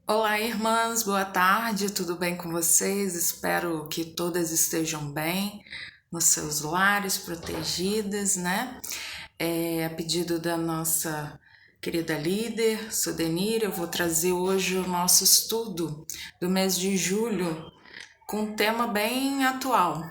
Olá, irmãs, boa tarde, tudo bem com vocês? Espero que todas estejam bem nos seus lares, protegidas, né? A pedido da nossa querida líder, Sudenir, eu vou trazer hoje o nosso estudo do mês de julho com um tema bem atual.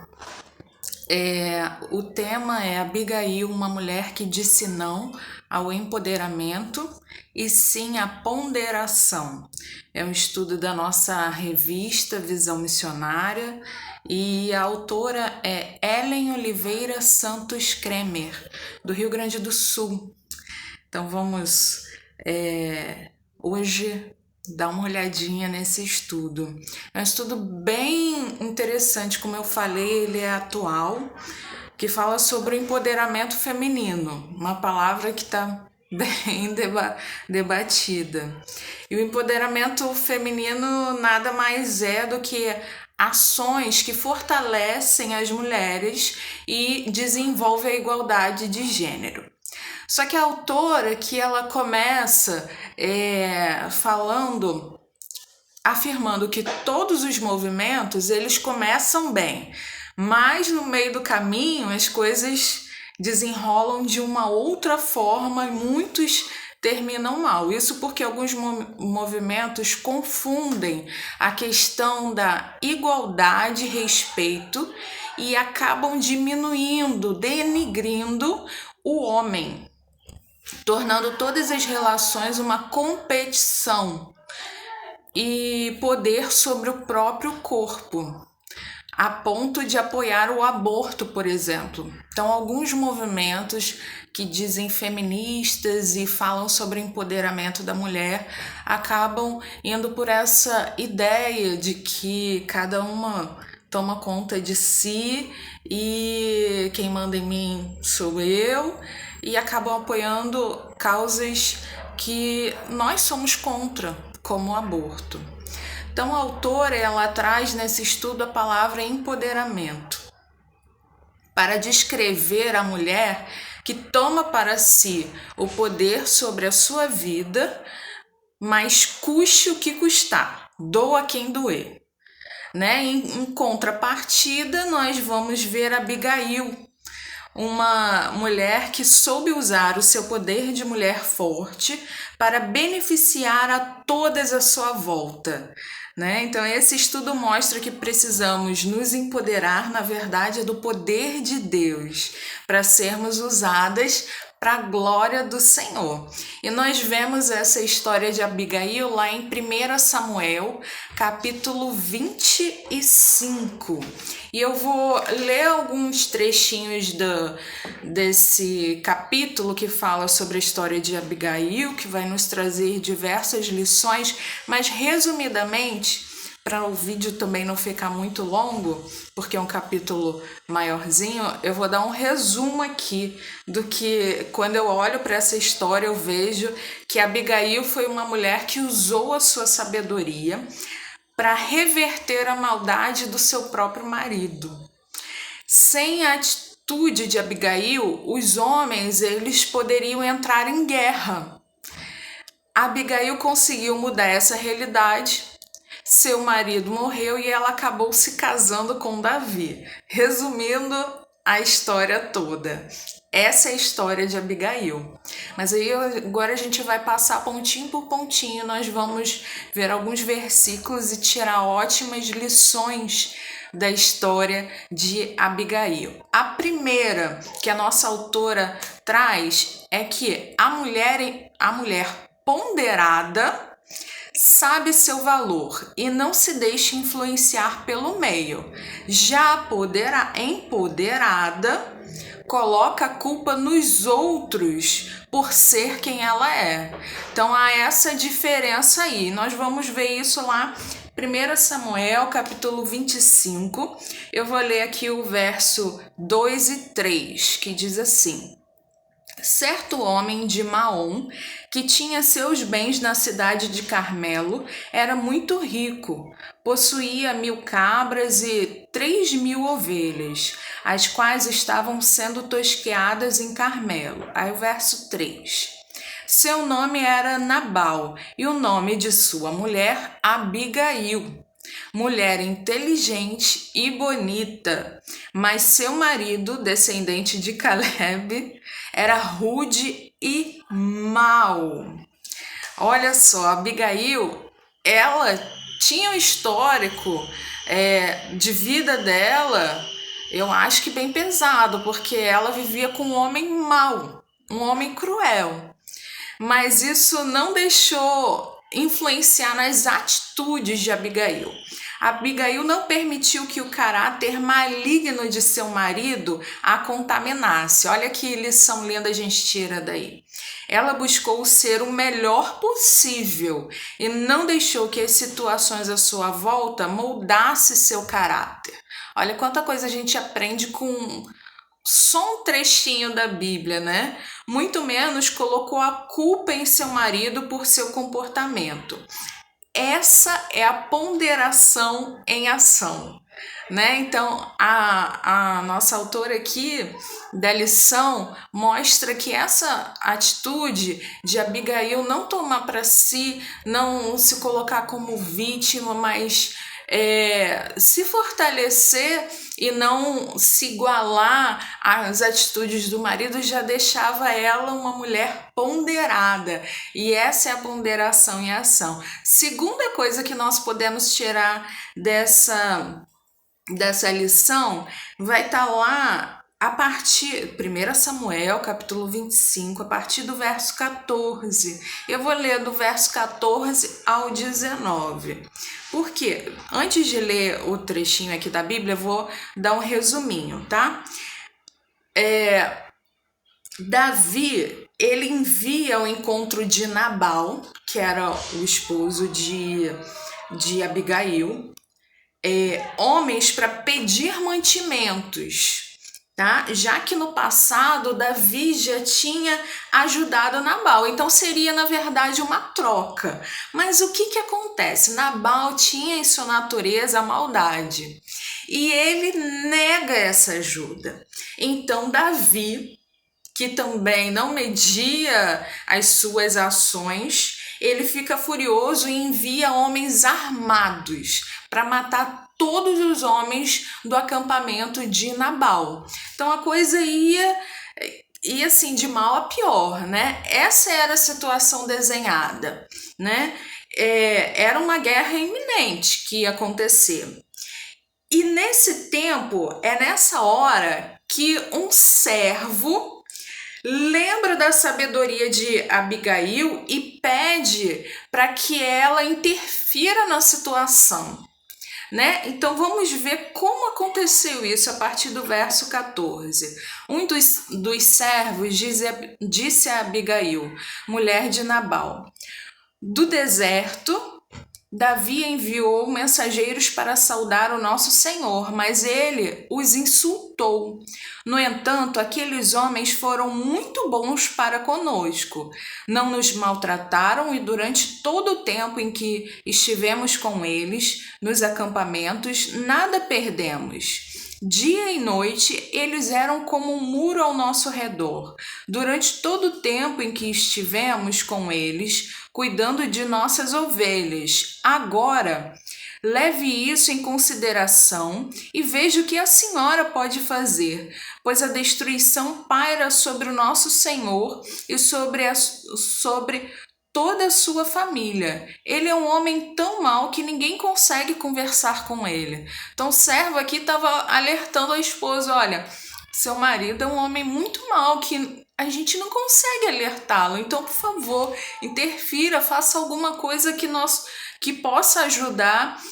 O tema é Abigail, uma mulher que disse não ao empoderamento e sim à ponderação. É um estudo da nossa revista Visão Missionária e a autora é Ellen Oliveira Santos Kremer, do Rio Grande do Sul. Então vamos hoje dar uma olhadinha nesse estudo. É um estudo bem interessante, como eu falei, ele é atual, que fala sobre o empoderamento feminino, uma palavra que está bem debatida. E o empoderamento feminino nada mais é do que ações que fortalecem as mulheres e desenvolvem a igualdade de gênero. Só que a autora que ela começa afirmando que todos os movimentos eles começam bem, mas no meio do caminho as coisas desenrolam de uma outra forma e muitos terminam mal. Isso porque alguns movimentos confundem a questão da igualdade e respeito e acabam diminuindo, denigrindo o homem, tornando todas as relações uma competição e poder sobre o próprio corpo, a ponto de apoiar o aborto, por exemplo. Então, alguns movimentos que dizem feministas e falam sobre o empoderamento da mulher acabam indo por essa ideia de que cada uma toma conta de si e quem manda em mim sou eu, e acabam apoiando causas que nós somos contra, como o aborto. Então, a autora ela traz nesse estudo a palavra empoderamento para descrever a mulher que toma para si o poder sobre a sua vida, mas custe o que custar, doa quem doer. Né? Em contrapartida, nós vamos ver Abigail, uma mulher que soube usar o seu poder de mulher forte para beneficiar a todas à sua volta. Né? Então, esse estudo mostra que precisamos nos empoderar, na verdade, do poder de Deus para sermos usadas para a glória do Senhor. E nós vemos essa história de Abigail lá em 1 Samuel, capítulo 25. E eu vou ler alguns trechinhos desse capítulo que fala sobre a história de Abigail, que vai nos trazer diversas lições, mas resumidamente, para o vídeo também não ficar muito longo, porque é um capítulo maiorzinho, eu vou dar um resumo aqui do que, quando eu olho para essa história, eu vejo que Abigail foi uma mulher que usou a sua sabedoria para reverter a maldade do seu próprio marido. Sem a atitude de Abigail, os homens eles poderiam entrar em guerra. Abigail conseguiu mudar essa realidade. Seu marido morreu e ela acabou se casando com Davi. Resumindo a história toda. Essa é a história de Abigail. Mas aí agora a gente vai passar pontinho por pontinho. Nós vamos ver alguns versículos e tirar ótimas lições da história de Abigail. A primeira que a nossa autora traz é que a mulher ponderada sabe seu valor e não se deixa influenciar pelo meio. Já a empoderada coloca a culpa nos outros por ser quem ela é. Então há essa diferença aí. Nós vamos ver isso lá 1 Samuel, capítulo 25. Eu vou ler aqui o verso 2 e 3, que diz assim: Certo homem de Maom, que tinha seus bens na cidade de Carmelo, era muito rico. Possuía 1.000 cabras e 3.000 ovelhas, as quais estavam sendo tosqueadas em Carmelo. Aí o verso 3. Seu nome era Nabal e o nome de sua mulher Abigail. Mulher inteligente e bonita, mas seu marido, descendente de Caleb, era rude e mau. Olha só, Abigail, ela tinha um histórico de vida dela, eu acho que bem pesado, porque ela vivia com um homem mau, um homem cruel. Mas isso não deixou influenciar nas atitudes de Abigail. Abigail não permitiu que o caráter maligno de seu marido a contaminasse. Olha que lição linda a gente tira daí. Ela buscou ser o melhor possível e não deixou que as situações à sua volta moldasse seu caráter. Olha quanta coisa a gente aprende com só um trechinho da Bíblia, né? Muito menos colocou a culpa em seu marido por seu comportamento. Essa é a ponderação em ação, né? Então, a nossa autora aqui da lição mostra que essa atitude de Abigail não tomar para si, não se colocar como vítima, mas se fortalecer e não se igualar às atitudes do marido, já deixava ela uma mulher ponderada. E essa é a ponderação em ação. Segunda coisa que nós podemos tirar dessa lição vai estar lá a partir 1 Samuel, capítulo 25, a partir do verso 14. Eu vou ler do verso 14 ao 19. Por quê? Antes de ler o trechinho aqui da Bíblia, eu vou dar um resuminho, tá? Davi, ele envia ao encontro de Nabal, que era o esposo de Abigail, homens para pedir mantimentos, tá? Já que no passado Davi já tinha ajudado Nabal, então seria na verdade uma troca. Mas o que acontece? Nabal tinha em sua natureza a maldade e ele nega essa ajuda. Então Davi, que também não media as suas ações, ele fica furioso e envia homens armados para matar todos os homens do acampamento de Nabal. Então a coisa ia assim de mal a pior, né? Essa era a situação desenhada, né? Era uma guerra iminente que ia acontecer. E nesse tempo, nessa hora que um servo lembra da sabedoria de Abigail e pede para que ela interfira na situação, né? Então vamos ver como aconteceu isso a partir do verso 14. Um dos servos disse a Abigail, mulher de Nabal: do deserto Davi enviou mensageiros para saudar o nosso Senhor, mas ele os insultou. No entanto, aqueles homens foram muito bons para conosco. Não nos maltrataram e durante todo o tempo em que estivemos com eles, nos acampamentos, nada perdemos. Dia e noite, eles eram como um muro ao nosso redor. Durante todo o tempo em que estivemos com eles, cuidando de nossas ovelhas. Agora, leve isso em consideração e veja o que a senhora pode fazer, pois a destruição paira sobre o nosso Senhor e sobre toda a sua família. Ele é um homem tão mau que ninguém consegue conversar com ele. Então o servo aqui estava alertando a esposa: olha, seu marido é um homem muito mau que a gente não consegue alertá-lo. Então, por favor, interfira, faça alguma coisa que possa ajudar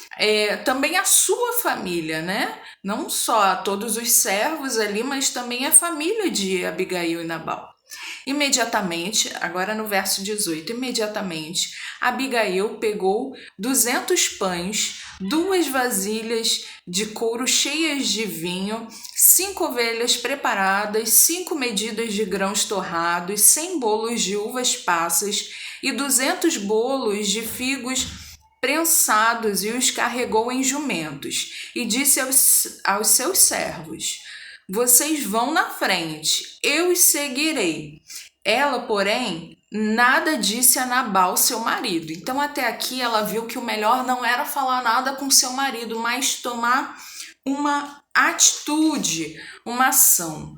também a sua família, né? Não só a todos os servos ali, mas também a família de Abigail e Nabal. Imediatamente, agora no verso 18, imediatamente, Abigail pegou 200 pães, 2 vasilhas de couro cheias de vinho, 5 ovelhas preparadas, 5 medidas de grãos torrados, 100 bolos de uvas passas e 200 bolos de figos prensados, e os carregou em jumentos. E disse aos seus servos: vocês vão na frente, eu os seguirei. Ela, porém, nada disse a Nabal, seu marido. Então, até aqui, ela viu que o melhor não era falar nada com seu marido, mas tomar uma atitude, uma ação.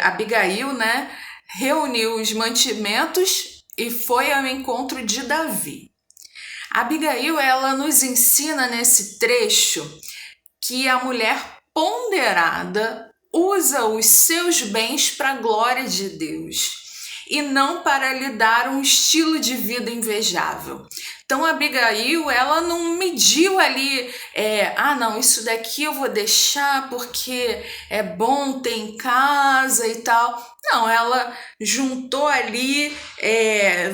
Abigail, né, reuniu os mantimentos e foi ao encontro de Davi. Abigail, ela nos ensina nesse trecho que a mulher ponderada usa os seus bens para a glória de Deus e não para lhe dar um estilo de vida invejável. Então, Abigail, ela não mediu ali, não, isso daqui eu vou deixar porque é bom ter em casa e tal. Não, ela juntou ali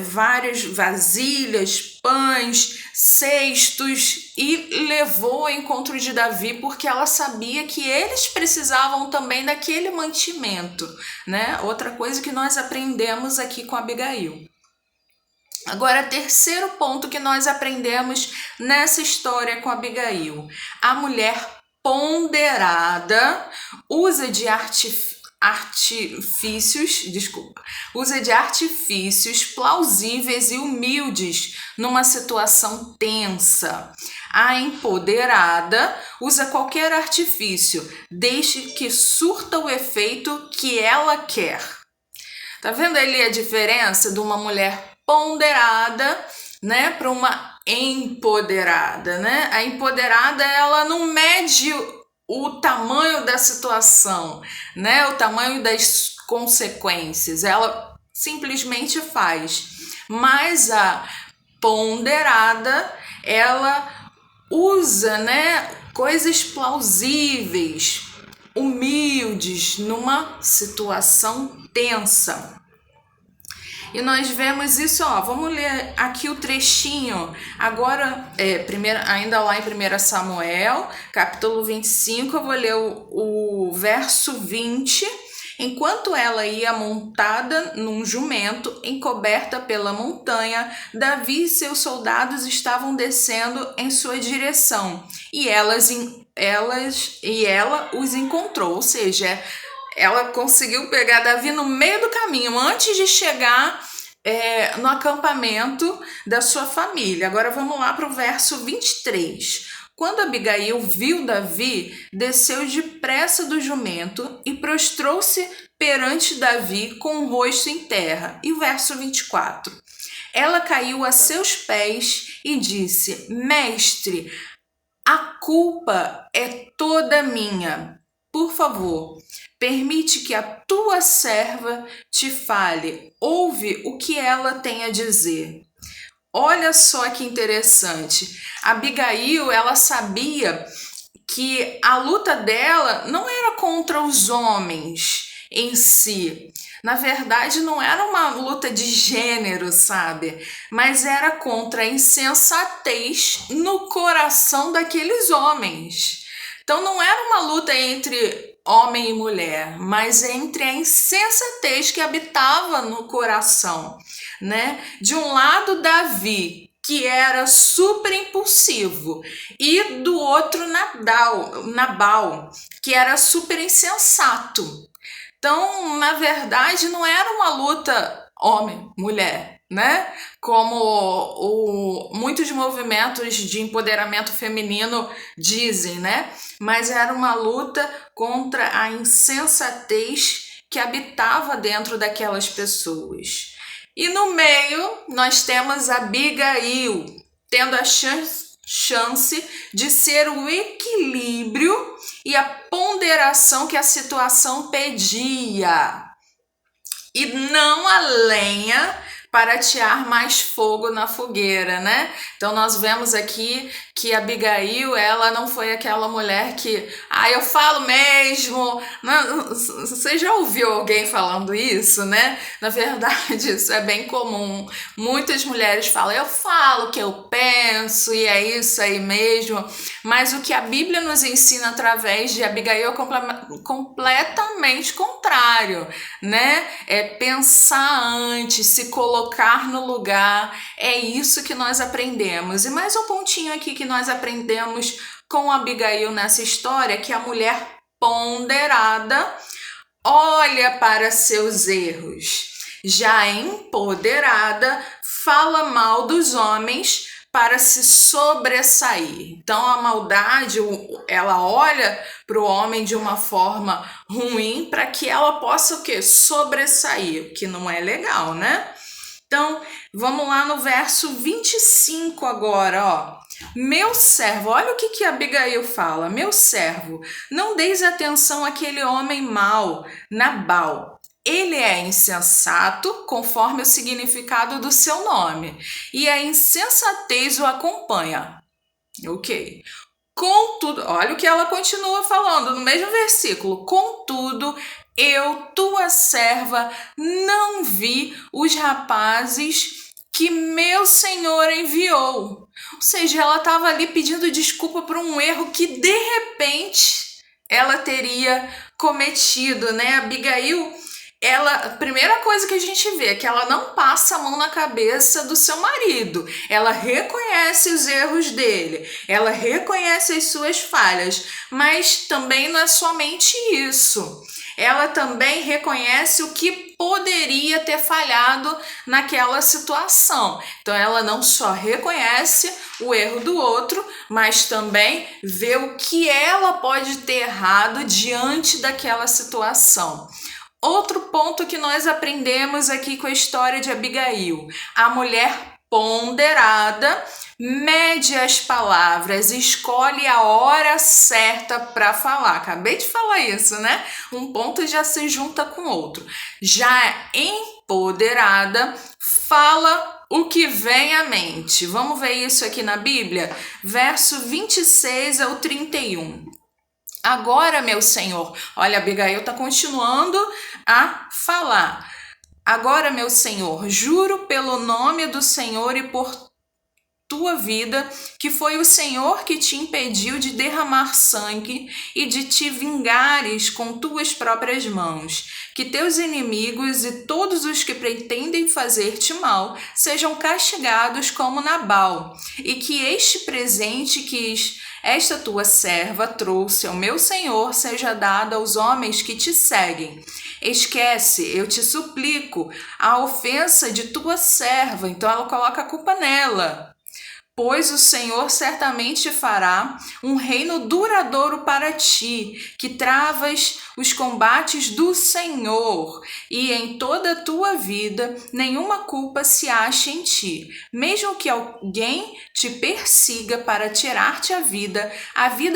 várias vasilhas, pães, cestos e levou ao encontro de Davi porque ela sabia que eles precisavam também daquele mantimento, né? Outra coisa que nós aprendemos aqui com Abigail. Agora, terceiro ponto que nós aprendemos nessa história com Abigail. A mulher ponderada usa de artifícios plausíveis e humildes numa situação tensa. A empoderada usa qualquer artifício, desde que surta o efeito que ela quer. Tá vendo ali a diferença de uma mulher ponderada, né, para uma empoderada, né? A empoderada, ela não mede o tamanho da situação, né? O tamanho das consequências. Ela simplesmente faz. Mas a ponderada, ela usa, né, coisas plausíveis, humildes, numa situação tensa. E nós vemos isso, vamos ler aqui o trechinho, agora, ainda lá em 1 Samuel, capítulo 25, eu vou ler o verso 20. Enquanto ela ia montada num jumento, encoberta pela montanha, Davi e seus soldados estavam descendo em sua direção, e ela os encontrou, ou seja, ela conseguiu pegar Davi no meio do caminho, antes de chegar no acampamento da sua família. Agora vamos lá para o verso 23. Quando Abigail viu Davi, desceu depressa do jumento e prostrou-se perante Davi com o rosto em terra. E o verso 24. Ela caiu a seus pés e disse: Mestre, a culpa é toda minha. Por favor, permite que a tua serva te fale. Ouve o que ela tem a dizer. Olha só que interessante. Abigail, ela sabia que a luta dela não era contra os homens em si. Na verdade, não era uma luta de gênero, sabe? Mas era contra a insensatez no coração daqueles homens. Então, não era uma luta entre homem e mulher, mas entre a insensatez que habitava no coração, né? De um lado, Davi, que era super impulsivo, e do outro, Nabal, que era super insensato. Então, na verdade, não era uma luta homem-mulher, né? Como muitos movimentos de empoderamento feminino dizem, né? Mas era uma luta contra a insensatez que habitava dentro daquelas pessoas. E no meio, nós temos Abigail, tendo a chance de ser o equilíbrio e a ponderação que a situação pedia, e não a lenha para atear mais fogo na fogueira, né? Então nós vemos aqui que Abigail, ela não foi aquela mulher que, eu falo mesmo. Não, você já ouviu alguém falando isso, né? Na verdade, isso é bem comum. Muitas mulheres falam, eu falo o que eu penso e é isso aí mesmo. Mas o que a Bíblia nos ensina através de Abigail é completamente contrário, né? É pensar antes, se colocar no lugar. É isso que nós aprendemos. E mais um pontinho aqui que nós aprendemos com Abigail nessa história, que a mulher ponderada olha para seus erros. Já empoderada, fala mal dos homens para se sobressair. Então a maldade, ela olha para o homem de uma forma ruim para que ela possa o quê? Sobressair, o que não é legal, né? Então, vamos lá no verso 25 agora, ó. Meu servo, olha o que Abigail fala. Meu servo, não deis atenção àquele homem mau, Nabal. Ele é insensato, conforme o significado do seu nome, e a insensatez o acompanha. Ok. Contudo, olha o que ela continua falando no mesmo versículo. Contudo, eu, tua serva, não vi os rapazes que meu Senhor enviou. Ou seja, ela estava ali pedindo desculpa por um erro que de repente ela teria cometido, né? Abigail, a primeira coisa que a gente vê é que ela não passa a mão na cabeça do seu marido. Ela reconhece os erros dele, ela reconhece as suas falhas, mas também não é somente isso. Ela também reconhece o que poderia ter falhado naquela situação. Então ela não só reconhece o erro do outro, mas também vê o que ela pode ter errado diante daquela situação. Outro ponto que nós aprendemos aqui com a história de Abigail: a mulher ponderada mede as palavras, escolhe a hora certa para falar. Acabei de falar isso, né? Um ponto já se junta com outro. Já empoderada, fala o que vem à mente. Vamos ver isso aqui na Bíblia? Verso 26 ao 31. Agora, meu Senhor, olha, Abigail está continuando a falar. Agora, meu Senhor, juro pelo nome do Senhor e por tua vida, que foi o Senhor que te impediu de derramar sangue e de te vingares com tuas próprias mãos. Que teus inimigos e todos os que pretendem fazer-te mal sejam castigados como Nabal, e que este presente que esta tua serva trouxe ao meu Senhor seja dado aos homens que te seguem. Esquece, eu te suplico, a ofensa de tua serva. Então ela coloca a culpa nela. Pois o Senhor certamente fará um reino duradouro para ti, que travas os combates do Senhor, e em toda a tua vida nenhuma culpa se ache em ti. Mesmo que alguém te persiga para tirar-te a vida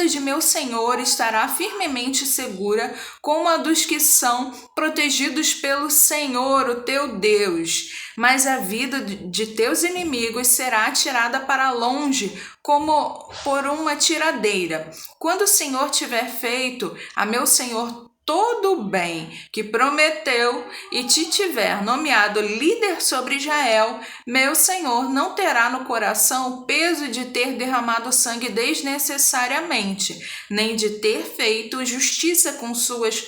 de meu Senhor estará firmemente segura, como a dos que são protegidos pelo Senhor, o teu Deus. Mas a vida de teus inimigos será atirada para longe, como por uma tiradeira. Quando o Senhor tiver feito a meu Senhor todo o bem que prometeu e te tiver nomeado líder sobre Israel, meu Senhor não terá no coração o peso de ter derramado sangue desnecessariamente, nem de ter feito justiça com suas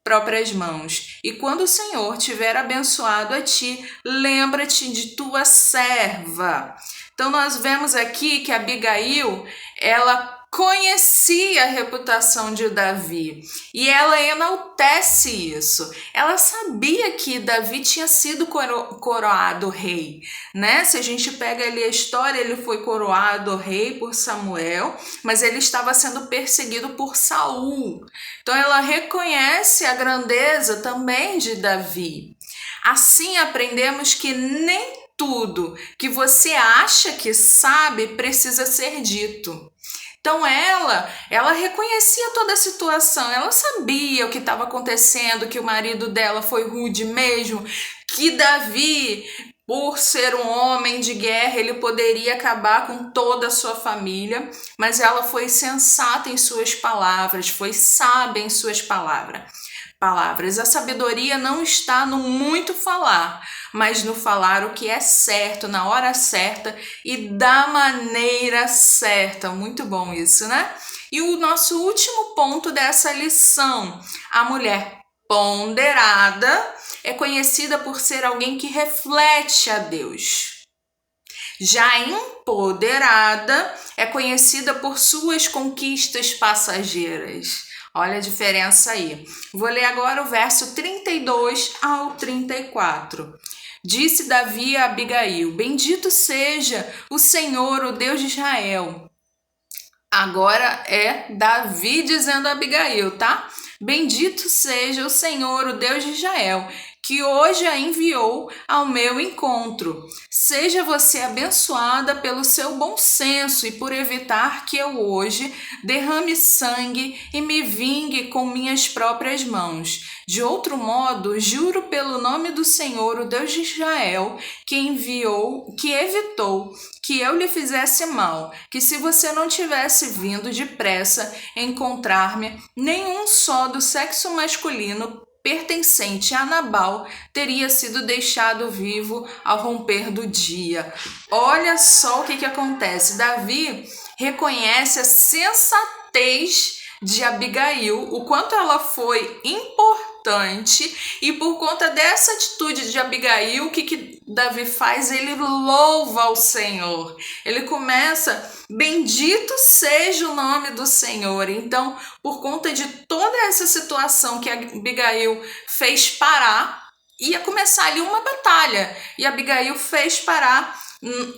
próprias mãos. E quando o Senhor tiver abençoado a ti, lembra-te de tua serva. Então nós vemos aqui que Abigail, ela conhecia a reputação de Davi e ela enaltece isso. Ela sabia que Davi tinha sido coroado rei, né? Se a gente pega ali a história, ele foi coroado rei por Samuel, mas ele estava sendo perseguido por Saul. Então ela reconhece a grandeza também de Davi. Assim aprendemos que nem tudo que você acha que sabe precisa ser dito. Então ela reconhecia toda a situação, ela sabia o que estava acontecendo, que o marido dela foi rude mesmo, que Davi, por ser um homem de guerra, ele poderia acabar com toda a sua família, mas ela foi sensata em suas palavras, foi sábia em suas palavras. A sabedoria não está no muito falar, mas no falar o que é certo, na hora certa e da maneira certa. Muito bom isso, né? E o nosso último ponto dessa lição: a mulher ponderada é conhecida por ser alguém que reflete a Deus. Já empoderada é conhecida por suas conquistas passageiras. Olha a diferença aí. Vou ler agora o verso 32 ao 34. Disse Davi a Abigail: Bendito seja o Senhor, o Deus de Israel. Agora é Davi dizendo a Abigail, tá? Bendito seja o Senhor, o Deus de Israel, que hoje a enviou ao meu encontro. Seja você abençoada pelo seu bom senso e por evitar que eu hoje derrame sangue e me vingue com minhas próprias mãos. De outro modo, juro pelo nome do Senhor, o Deus de Israel, que evitou que eu lhe fizesse mal, que se você não tivesse vindo depressa encontrar-me, nenhum só do sexo masculino pertencente a Nabal teria sido deixado vivo ao romper do dia. Olha só o que acontece. Davi reconhece a sensatez de Abigail, o quanto ela foi importante, e por conta dessa atitude de Abigail, o que Davi faz? Ele louva ao Senhor. Ele começa: bendito seja o nome do Senhor. Então, por conta de toda essa situação que Abigail fez parar, ia começar ali uma batalha, e Abigail fez parar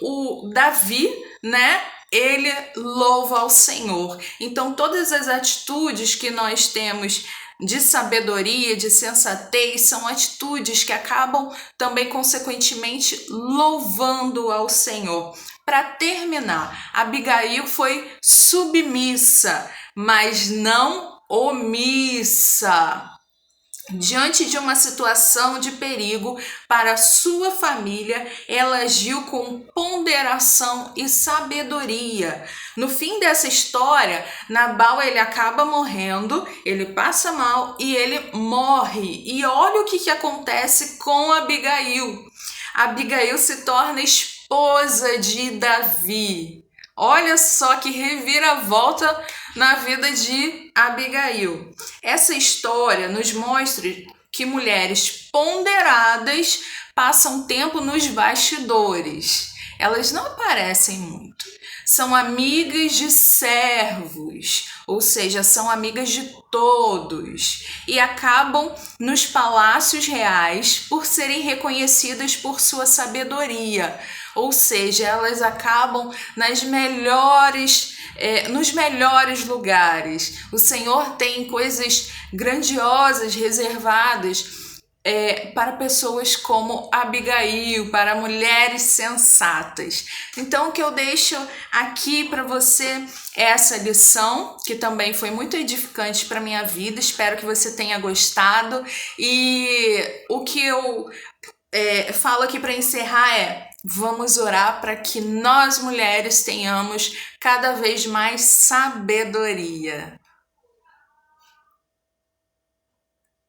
o Davi, né? Ele louva ao Senhor. Então, todas as atitudes que nós temos de sabedoria, de sensatez, são atitudes que acabam também, consequentemente, louvando ao Senhor. Para terminar, Abigail foi submissa, mas não omissa. Diante de uma situação de perigo para sua família, ela agiu com ponderação e sabedoria. No fim dessa história, Nabal ele acaba morrendo, ele passa mal e ele morre. E olha o que acontece com Abigail. Abigail se torna esposa de Davi. Olha só que reviravolta na vida de Abigail. Essa história nos mostra que mulheres ponderadas passam tempo nos bastidores. Elas não aparecem muito. São amigas de servos, ou seja, são amigas de todos, e acabam nos palácios reais por serem reconhecidas por sua sabedoria. Ou seja, elas acabam nos melhores lugares. O Senhor tem coisas grandiosas reservadas para pessoas como Abigail, para mulheres sensatas. Então, o que eu deixo aqui para você é essa lição, que também foi muito edificante para minha vida. Espero que você tenha gostado. E o que eu falo aqui para encerrar é: vamos orar para que nós mulheres tenhamos cada vez mais sabedoria.